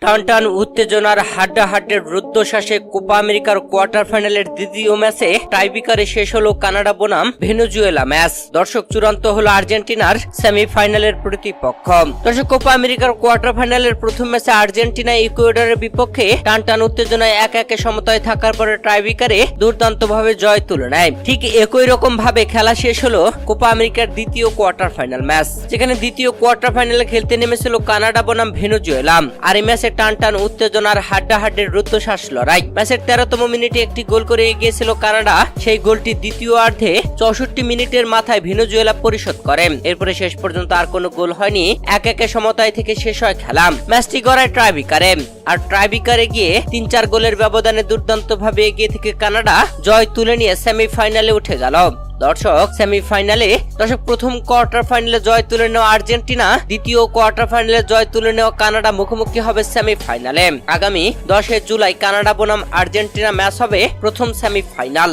টানটান উত্তেজনার হাড্ডাহাড্ডির রুদ্ধশ্বাসে কোপা আমেরিকার কোয়ার্টার ফাইনালের দ্বিতীয় ম্যাচে টাইব্রেকারে শেষ হলো কানাডা বনাম ভেনেজুয়েলা ম্যাচ। দর্শক, চূড়ান্ত হলো আর্জেন্টিনার সেমিফাইনালের প্রতিপক্ষ। দর্শক, কোপা আমেরিকার কোয়ার্টার ফাইনালের প্রথম ম্যাচে আর্জেন্টিনা ইকুয়েডরের বিপক্ষে টানটান উত্তেজনায় একে সমতায় থাকার পরে টাইব্রেকারে দুর্দান্তভাবে জয় তুলে নেয়। ঠিক একই রকম ভাবে খেলা শেষ হলো কোপা আমেরিকার দ্বিতীয় কোয়ার্টার ফাইনাল ম্যাচ, যেখানে দ্বিতীয় কোয়ার্টার ফাইনালে খেলতে নেমেছিল কানাডা বনাম ভেনেজুয়েলা। আর এই ম্যাচে টানটান উত্তেজনার হাড্ডাহাড্ডির রুদ্ধশ্বাস লড়াই। ম্যাচের 13তম মিনিটে একটি গোল করে এগিয়েছিল কানাডা। সেই গোলটি দ্বিতীয় অর্ধে 64 মিনিটের মাথায় ভেনেজুয়েলা পরিশোধ করে। এরপরে শেষ পর্যন্ত আর কোনো গোল হয়নি। একে সমতায় থেকে শেষ হয় খেলা। ম্যাচটি গড়ায় টাইব্রেকারে। আর টাইব্রেকারে গিয়ে 3-4 গোলের ব্যবধানে দুর্দান্ত ভাবে এগিয়ে থেকে কানাডা জয় তুলে নিয়ে সেমিফাইনালে উঠে গেল। দর্শক, সেমিফাইনালে প্রথম কোয়ার্টার ফাইনালে জয় তুলে নেওয়া আর্জেন্টিনা, দ্বিতীয় কোয়ার্টার ফাইনালে জয় তুলে নেওয়া কানাডা মুখোমুখি হবে সেমিফাইনালে। আগামী 10 জুলাই কানাডা বনাম আর্জেন্টিনা ম্যাচ হবে প্রথম সেমিফাইনাল।